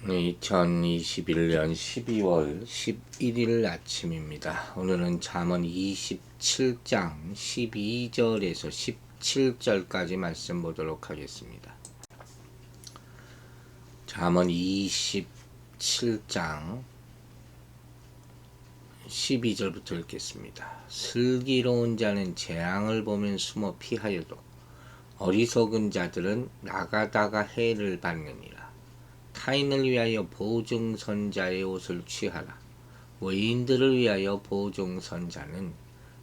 2021년 12월 11일 아침입니다. 오늘은 잠언 27장 12절에서 17절까지 말씀 보도록 하겠습니다. 잠언 27장 12절부터 읽겠습니다. 슬기로운 자는 재앙을 보면 숨어 피하여도 어리석은 자들은 나가다가 해를 받느니라. 타인을 위하여 보증선자의 옷을 취하라. 외인들을 위하여 보증선자는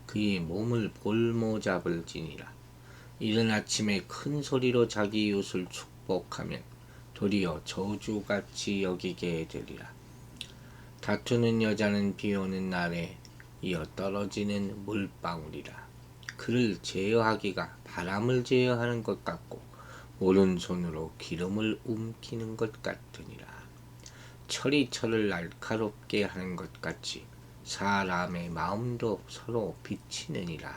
그의 몸을 볼모잡을지니라. 이른 아침에 큰 소리로 자기 이웃을 축복하면 도리어 저주같이 여기게 되리라. 다투는 여자는 비오는 날에 이어 떨어지는 물방울이라. 그를 제어하기가 바람을 제어하는 것 같고 오른손으로 기름을 움키는 것 같으니라. 철이 철을 날카롭게 하는 것 같이 사람의 마음도 서로 비치느니라.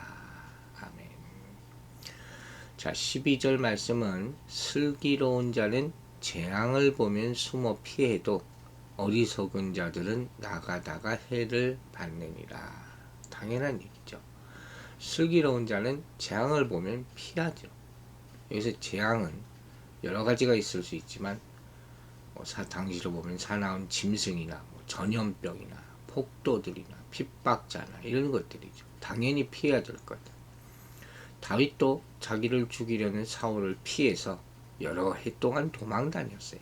아멘. 자, 12절 말씀은 슬기로운 자는 재앙을 보면 숨어 피해도 어리석은 자들은 나가다가 해를 받느니라. 당연한 얘기죠. 슬기로운 자는 재앙을 보면 피하죠. 여기서 재앙은 여러 가지가 있을 수 있지만 당시로 보면 사나운 짐승이나 전염병이나 폭도들이나 핍박자나 이런 것들이죠. 당연히 피해야 될 것. 다윗도 자기를 죽이려는 사울을 피해서 여러 해 동안 도망 다녔어요.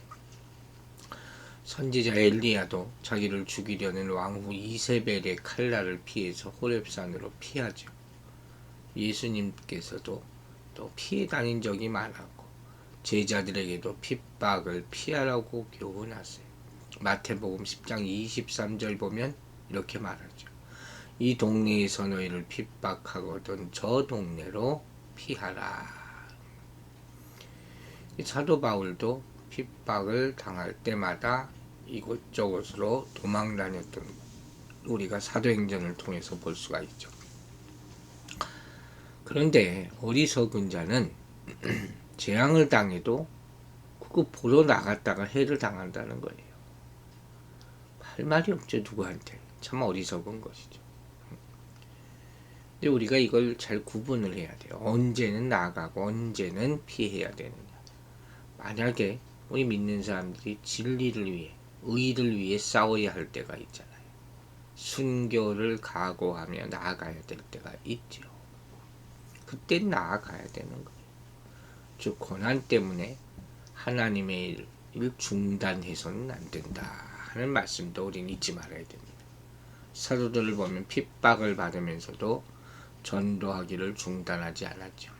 선지자 엘리야도 자기를 죽이려는 왕후 이세벨의 칼날을 피해서 호렙산으로 피하죠. 예수님께서도 또 피해 다닌 적이 많았고 제자들에게도 핍박을 피하라고 교훈하세요. 마태복음 10장 23절 보면 이렇게 말하죠. 이 동네에서 너희를 핍박하거든 저 동네로 피하라. 사도 바울도 핍박을 당할 때마다 이곳저곳으로 도망 다녔던 우리가 사도행전을 통해서 볼 수가 있죠. 그런데 어리석은 자는 재앙을 당해도 그거 보러 나갔다가 해를 당한다는 거예요. 할 말이 없죠, 누구한테. 참 어리석은 것이죠. 근데 우리가 이걸 잘 구분을 해야 돼요. 언제는 나가고 언제는 피해야 되느냐. 만약에 우리 믿는 사람들이 진리를 위해, 의를 위해 싸워야 할 때가 있잖아요. 순교를 각오하며 나아가야 될 때가 있죠. 그때 나아가야 되는 거예요. 즉 고난 때문에 하나님의 일을 중단해서는 안 된다 하는 말씀도 우리는 잊지 말아야 됩니다. 사도들을 보면 핍박을 받으면서도 전도하기를 중단하지 않았죠.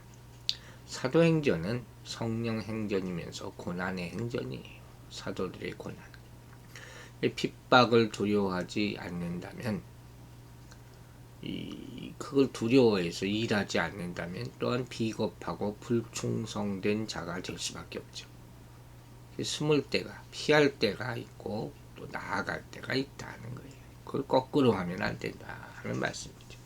사도행전은 성령 행전이면서 고난의 행전이에요. 사도들의 고난. 핍박을 두려워하지 않는다면 그걸 두려워해서 일하지 않는다면 또한 비겁하고 불충성된 자가 될 수밖에 없죠. 숨을 때가 피할 때가 있고 또 나아갈 때가 있다는 거예요. 그걸 거꾸로 하면 안 된다 하는 말씀이죠.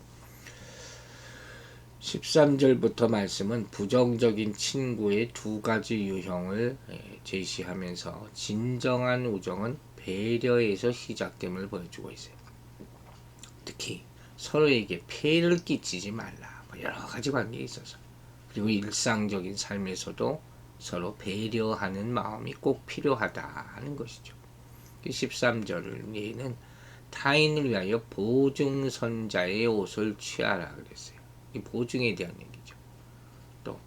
13절부터 말씀은 부정적인 친구의 두 가지 유형을 제시하면서 진정한 우정은 배려에서 시작됨을 보여주고 있어요. 특히 서로에게 폐해를 끼치지 말라. 여러 가지 관계에 있어서. 그리고 일상적인 삶에서도 서로 배려하는 마음이 꼭 필요하다 하는 것이죠. 13절에는 타인을 위하여 보증선자의 옷을 취하라 그랬어요. 이 보증에 대한 얘기죠. 또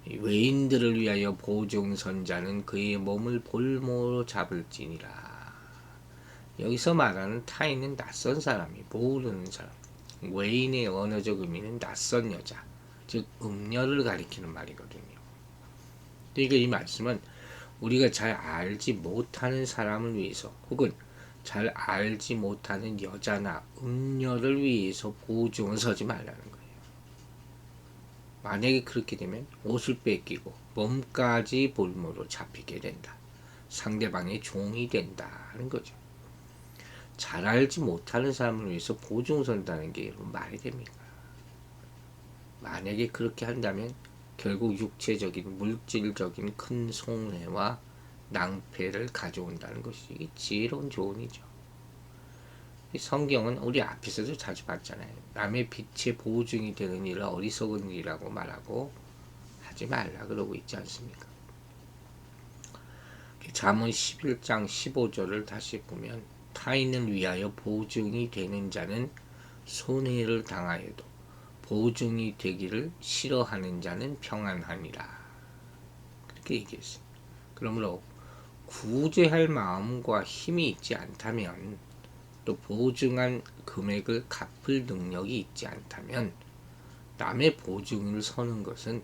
외인들을 위하여 보증선자는 그의 몸을 볼모로 잡을지니라. 여기서 말하는 타인은 낯선 사람이 모르는 사람. 외인의 언어적 의미는 낯선 여자, 즉 음녀를 가리키는 말이거든요. 그러니까 이 말씀은 우리가 잘 알지 못하는 사람을 위해서 혹은 잘 알지 못하는 여자나 음녀를 위해서 보증을 서지 말라는 거예요. 만약에 그렇게 되면 옷을 뺏기고 몸까지 볼모로 잡히게 된다. 상대방의 종이 된다는 거죠. 잘 알지 못하는 사람을 위해서 보증 선다는 게 말이 됩니까? 만약에 그렇게 한다면 결국 육체적인 물질적인 큰 손해와 낭패를 가져온다는 것이 이게 지혜로운 조언이죠. 이 성경은 우리 앞에서도 자주 봤잖아요. 남의 빛의 보증이 되는 일을 어리석은 일이라고 말하고 하지 말라 그러고 있지 않습니까? 잠언 11장 15절을 다시 보면 타인을 위하여 보증이 되는 자는 손해를 당하여도 보증이 되기를 싫어하는 자는 평안하니라. 그렇게 얘기했어요. 그러므로 구제할 마음과 힘이 있지 않다면, 또 보증한 금액을 갚을 능력이 있지 않다면 남의 보증을 서는 것은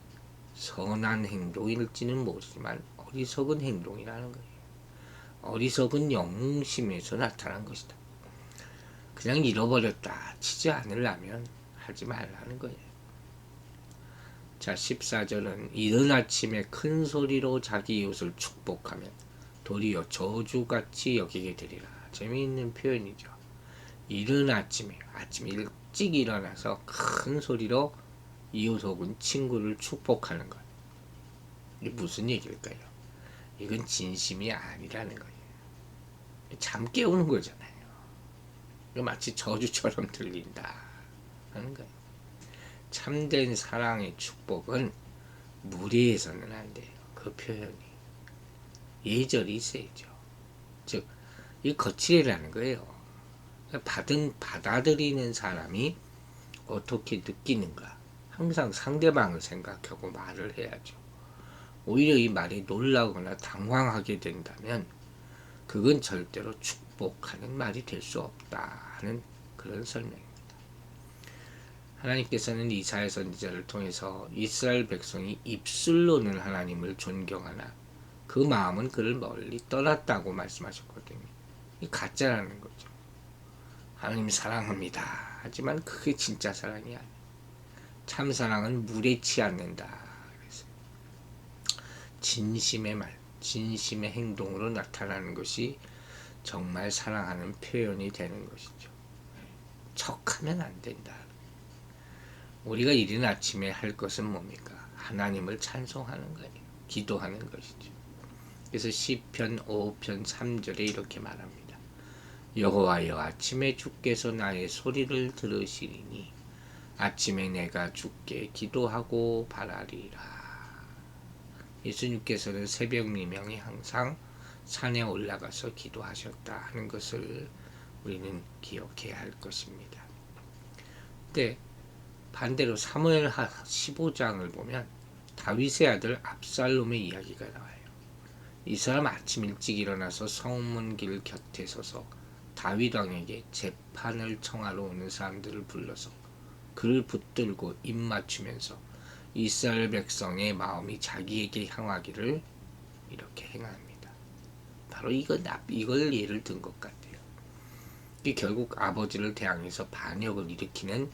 선한 행동일지는 모르지만 어리석은 행동이라는 거예요. 어리석은 영웅심에서 나타난 것이다. 그냥 잃어버렸다 치지 않으려면 하지 말라는 거예요. 자, 14절은 이른 아침에 큰 소리로 자기 이웃을 축복하면 도리어 저주같이 여기게 되리라. 재미있는 표현이죠. 이른 아침에 일찍 일어나서 큰 소리로 이웃 혹은 친구를 축복하는 것. 이게 무슨 얘기일까요? 이건 진심이 아니라는 거예요. 잠 깨우는 거잖아요. 이거 마치 저주처럼 들린다 하는 거예요. 참된 사랑의 축복은 무리해서는 안 돼요. 그 표현이 예절이 있어야죠. 즉, 이 거칠이라는 거예요. 받아들이는 사람이 어떻게 느끼는가 항상 상대방을 생각하고 말을 해야죠. 오히려 이 말이 놀라거나 당황하게 된다면 그건 절대로 축복하는 말이 될 수 없다 하는 그런 설명입니다. 하나님께서는 이사야 선지자를 통해서 이스라엘 백성이 입술로는 하나님을 존경하나 그 마음은 그를 멀리 떠났다고 말씀하셨거든요. 이 가짜라는 거죠. 하나님 사랑합니다. 하지만 그게 진짜 사랑이 아니에요. 참 사랑은 무례치 않는다. 그래서 진심의 말, 진심의 행동으로 나타나는 것이 정말 사랑하는 표현이 되는 것이죠. 척하면 안 된다. 우리가 이른 아침에 할 것은 뭡니까? 하나님을 찬송하는 거예요. 기도하는 것이죠. 그래서 시편 5편 3절에 이렇게 말합니다. 여호와여, 아침에 주께서 나의 소리를 들으시리니 아침에 내가 주께 기도하고 바라리라. 예수님께서는 새벽 미명에 항상 산에 올라가서 기도하셨다 하는 것을 우리는 기억해야 할 것입니다. 근데 반대로 사무엘 15장을 보면 다윗의 아들 압살롬의 이야기가 나와요. 이 사람 아침 일찍 일어나서 성문길 곁에 서서 다윗 왕에게 재판을 청하러 오는 사람들을 불러서 그를 붙들고 입 맞추면서 이스라엘 백성의 마음이 자기에게 향하기를 이렇게 행합니다. 바로 이걸 예를 든 것 같아요. 이게 결국 아버지를 대항해서 반역을 일으키는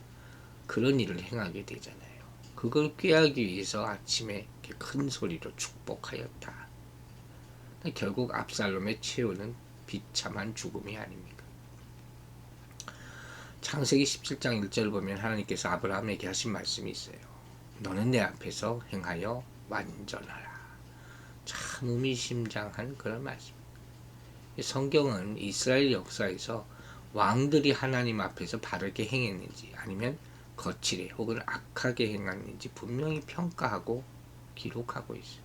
그런 일을 행하게 되잖아요. 그걸 꾀하기 위해서 아침에 이렇게 큰 소리로 축복하였다. 결국 압살롬의 최후는 비참한 죽음이 아닙니까? 창세기 17장 1절을 보면 하나님께서 아브라함에게 하신 말씀이 있어요. 너는 내 앞에서 행하여 완전하라. 참 의미심장한 그런 말씀. 성경은 이스라엘 역사에서 왕들이 하나님 앞에서 바르게 행했는지 아니면 거칠게 혹은 악하게 행했는지 분명히 평가하고 기록하고 있어요.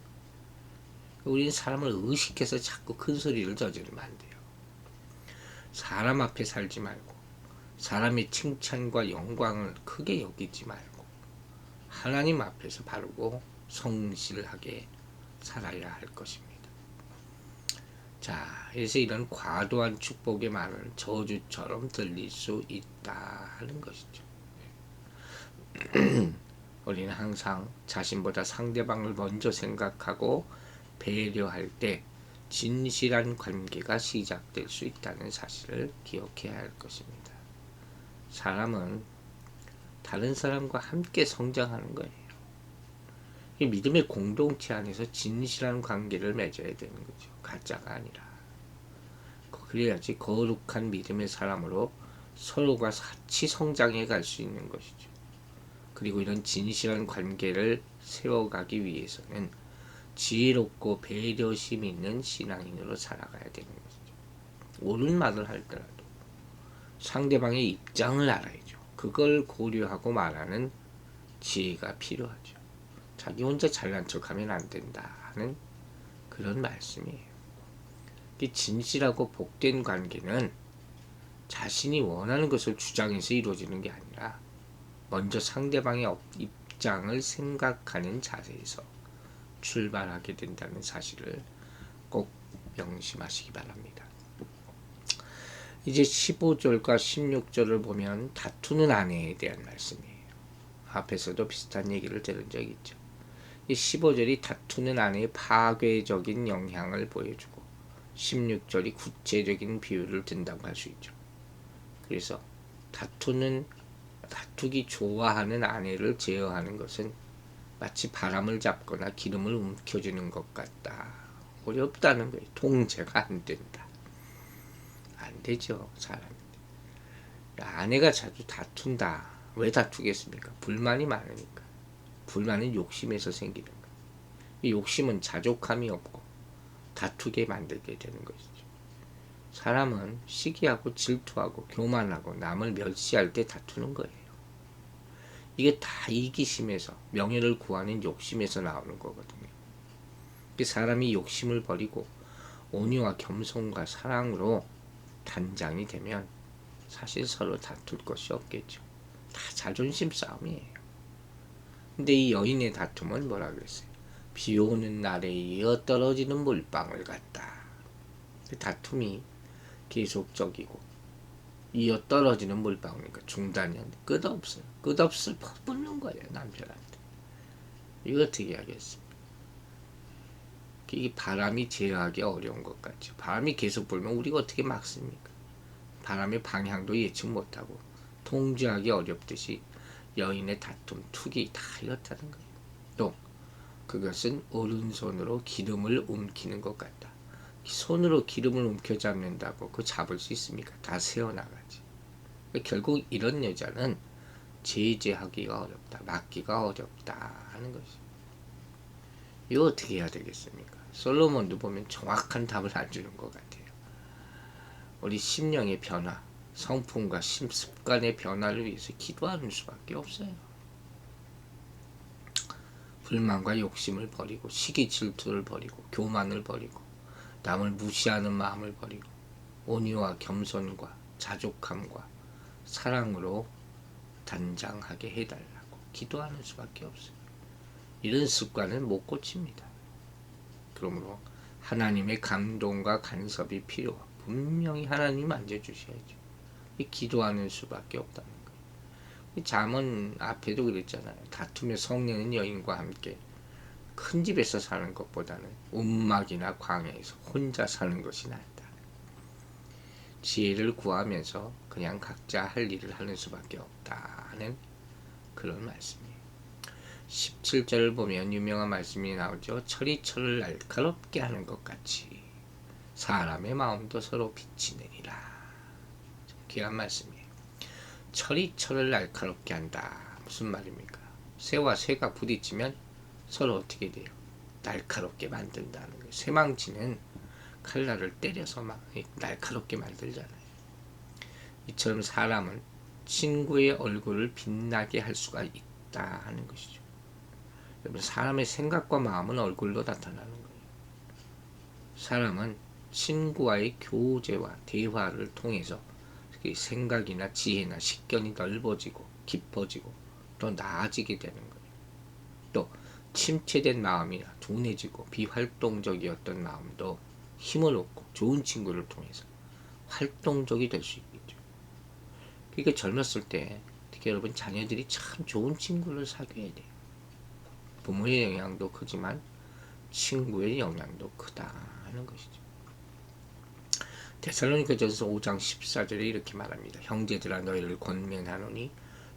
우리는 사람을 의식해서 자꾸 큰 소리를 저지르면 안 돼요. 사람 앞에 살지 말고 사람의 칭찬과 영광을 크게 여기지 말고 하나님 앞에서 바르고 성실하게 살아야 할 것입니다. 자, 그래서 이런 과도한 축복의 말은 저주처럼 들릴 수 있다 하는 것이죠. 우리는 항상 자신보다 상대방을 먼저 생각하고 배려할 때 진실한 관계가 시작될 수 있다는 사실을 기억해야 할 것입니다. 사람은 다른 사람과 함께 성장하는 거예요. 이 믿음의 공동체 안에서 진실한 관계를 맺어야 되는 거죠. 가짜가 아니라. 그래야지 거룩한 믿음의 사람으로 서로가 같이 성장해 갈 수 있는 것이죠. 그리고 이런 진실한 관계를 세워가기 위해서는 지혜롭고 배려심 있는 신앙인으로 살아가야 되는 것이죠. 옳은 말을 할더라도 상대방의 입장을 알아야죠. 그걸 고려하고 말하는 지혜가 필요하죠. 자기 혼자 잘난 척하면 안 된다 하는 그런 말씀이에요. 진실하고 복된 관계는 자신이 원하는 것을 주장해서 이루어지는 게 아니라 먼저 상대방의 입장을 생각하는 자세에서 출발하게 된다는 사실을 꼭 명심하시기 바랍니다. 이제 15절과 16절을 보면 다투는 아내에 대한 말씀이에요. 앞에서도 비슷한 얘기를 들은 적이 있죠. 이 15절이 다투는 아내의 파괴적인 영향을 보여주고 16절이 구체적인 비유를 든다고 할 수 있죠. 그래서 다투기 좋아하는 아내를 제어하는 것은 마치 바람을 잡거나 기름을 움켜쥐는 것 같다. 어렵다는 거예요. 통제가 안 된다. 안 되죠. 사람인데. 아내가 자주 다툰다. 왜 다투겠습니까? 불만이 많으니까. 불만은 욕심에서 생기는 거예요. 이 욕심은 자족함이 없고 다투게 만들게 되는 것이죠. 사람은 시기하고 질투하고 교만하고 남을 멸시할 때 다투는 거예요. 이게 다 이기심에서 명예를 구하는 욕심에서 나오는 거거든요. 사람이 욕심을 버리고 온유와 겸손과 사랑으로 단장이 되면 사실 서로 다툴 것이 없겠죠. 다 자존심 싸움이에요. 근데 이 여인의 다툼은 뭐라 그랬어요? 비 오는 날에 이어 떨어지는 물방울 같다. 다툼이 계속적이고 이어 떨어지는 물방울이니까 중단이 안 돼. 끝없어요. 끝없을 퍼붓는 거예요. 남편한테. 이거 어떻게 하겠습니까? 이 바람이 제어하기 어려운 것 같죠. 바람이 계속 불면 우리가 어떻게 막습니까? 바람의 방향도 예측 못하고 통제하기 어렵듯이 여인의 다툼, 툭이 다 이렇다는 거예요. 또 그것은 오른손으로 기름을 움키는 것 같다. 손으로 기름을 움켜잡는다고 그거 잡을 수 있습니까? 다 새어나가지. 결국 이런 여자는 제재하기가 어렵다. 막기가 어렵다 하는 것이죠. 이거 어떻게 해야 되겠습니까? 솔로몬도 보면 정확한 답을 안 주는 것 같아요. 우리 심령의 변화, 성품과 습관의 변화를 위해서 기도하는 수밖에 없어요. 불만과 욕심을 버리고 시기 질투를 버리고 교만을 버리고 남을 무시하는 마음을 버리고 온유와 겸손과 자족함과 사랑으로 단장하게 해달라고 기도하는 수밖에 없어요. 이런 습관을 못 고칩니다. 그러므로 하나님의 감동과 간섭이 필요하고 분명히 하나님 만져주셔야죠. 기도하는 수밖에 없다는 거예요. 잠언 앞에도 그랬잖아요. 다투며 성내는 여인과 함께 큰 집에서 사는 것보다는 움막이나 광야에서 혼자 사는 것이 낫다. 지혜를 구하면서 그냥 각자 할 일을 하는 수밖에 없다 하는 그런 말씀이에요. 17절을 보면 유명한 말씀이 나오죠. 철이 철을 날카롭게 하는 것 같이 사람의 마음도 서로 빛이 내리라. 귀한 말씀이에요. 철이 철을 날카롭게 한다. 무슨 말입니까? 쇠와 쇠가 부딪히면 서로 어떻게 돼요? 날카롭게 만든다는 거예요. 쇠망치는 칼날을 때려서 막 날카롭게 만들잖아요. 이처럼 사람은 친구의 얼굴을 빛나게 할 수가 있다 하는 것이죠. 여러분, 사람의 생각과 마음은 얼굴로 나타나는 거예요. 사람은 친구와의 교제와 대화를 통해서 생각이나 지혜나 식견이 넓어지고 깊어지고 또 나아지게 되는 거예요. 또 침체된 마음이나 둔해지고 비활동적이었던 마음도 힘을 얻고 좋은 친구를 통해서 활동적이 될 수 있겠죠. 그러니까 젊었을 때 특히 여러분 자녀들이 참 좋은 친구를 사귀어야 돼요. 부모의 영향도 크지만 친구의 영향도 크다 하는 것이죠. 데살로니가전서 5장 14절에 이렇게 말합니다. 형제들아 너희를 권면하노니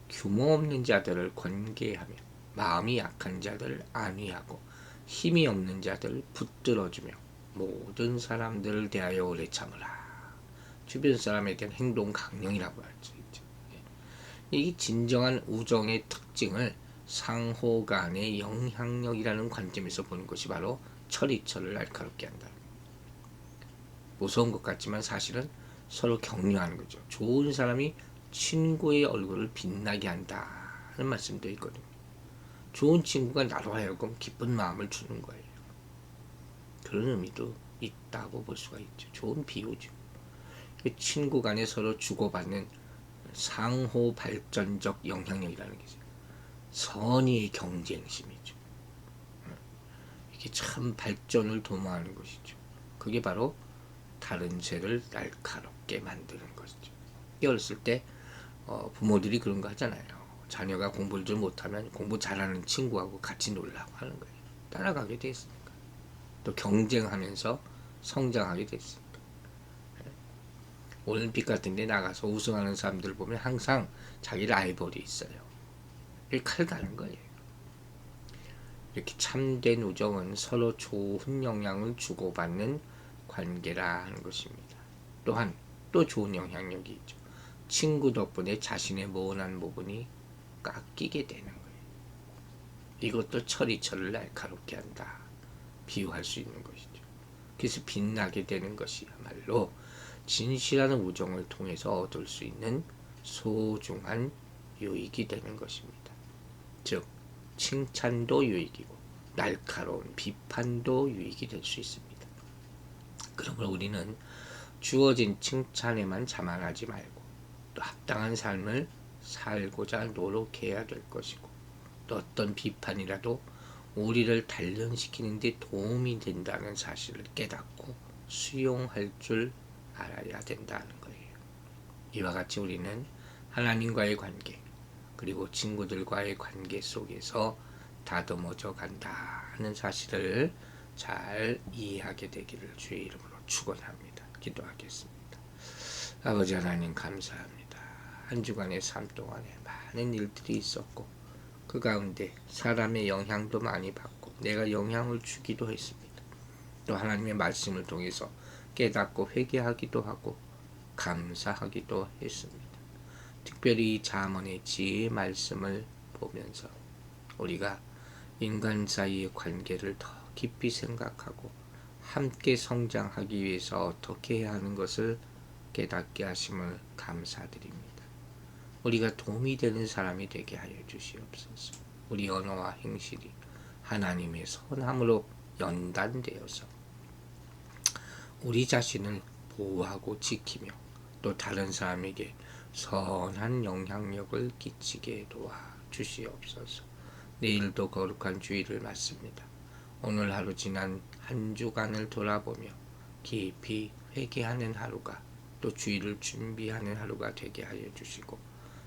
규모 없는 자들을 권계하며 마음이 약한 자들을 안위하고 힘이 없는 자들을 붙들어주며 모든 사람들을 대하여 오래 참으라. 주변 사람에 대한 행동 강령이라고 할 수 있죠. 이 진정한 우정의 특징을 상호 간의 영향력이라는 관점에서 보는 것이 바로 철이 날카롭게 한다. 무서운 것 같지만 사실은 서로 격려하는 거죠. 좋은 사람이 친구의 얼굴을 빛나게 한다는 말씀도 있거든요. 좋은 친구가 나로 하여금 기쁜 마음을 주는 거예요. 그런 의미도 있다고 볼 수가 있죠. 좋은 비유죠. 친구 간에 서로 주고받는 상호 발전적 영향력이라는 게 있어요. 선의의 경쟁심이죠. 이게 참 발전을 도모하는 것이죠. 그게 바로 다른 죄를 날카롭게 만드는 것이죠. 어렸을 때 부모들이 그런 거 하잖아요. 자녀가 공부를 좀 못하면 공부 잘하는 친구하고 같이 놀라고 하는 거예요. 따라가게 됐으니까. 또 경쟁하면서 성장하게 됐으니까. 올림픽 같은 데 나가서 우승하는 사람들 보면 항상 자기 라이벌이 있어요. 이렇게 칼 가는 거예요. 이렇게 참된 우정은 서로 좋은 영향을 주고받는 관계라 하는 것입니다. 또한 또 좋은 영향력이 있죠. 친구 덕분에 자신의 모난 부분이 깎이게 되는 거예요. 이것도 철이 철을 날카롭게 한다. 비유할 수 있는 것이죠. 그래서 빛나게 되는 것이야말로 진실한 우정을 통해서 얻을 수 있는 소중한 유익이 되는 것입니다. 즉 칭찬도 유익이고 날카로운 비판도 유익이 될 수 있습니다. 그러므로 우리는 주어진 칭찬에만 자만하지 말고 또 합당한 삶을 살고자 노력해야 될 것이고 또 어떤 비판이라도 우리를 단련시키는 데 도움이 된다는 사실을 깨닫고 수용할 줄 알아야 된다는 거예요. 이와 같이 우리는 하나님과의 관계 그리고 친구들과의 관계 속에서 다듬어져 간다는 사실을 잘 이해하게 되기를 주의 이름으로 축원합니다. 기도하겠습니다. 아버지 하나님 감사합니다. 한 주간의 삶 동안에 많은 일들이 있었고 그 가운데 사람의 영향도 많이 받고 내가 영향을 주기도 했습니다. 또 하나님의 말씀을 통해서 깨닫고 회개하기도 하고 감사하기도 했습니다. 특별히 잠언의 지혜의 말씀을 보면서 우리가 인간 사이의 관계를 더 깊이 생각하고 함께 성장하기 위해서 어떻게 해야 하는 것을 깨닫게 하심을 감사드립니다. 우리가 도움이 되는 사람이 되게 하여 주시옵소서. 우리 언어와 행실이 하나님의 선함으로 연단되어서 우리 자신을 보호하고 지키며 또 다른 사람에게 선한 영향력을 끼치게 도와 주시옵소서. 내일도 거룩한 주일을 맞습니다. 오늘 하루 지난 한 주간을 돌아보며 깊이 회개하는 하루가 또 주일을 준비하는 하루가 되게 하여 주시고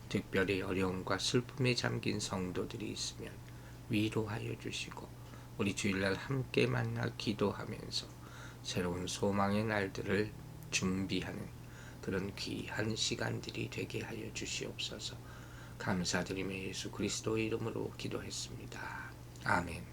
특별히 어려움과 슬픔에 잠긴 성도들이 있으면 위로하여 주시고 우리 주일날 함께 만나 기도하면서 새로운 소망의 날들을 준비하는 그런 귀한 시간들이 되게 하여 주시옵소서. 감사드리며 예수 그리스도의 이름으로 기도했습니다. 아멘.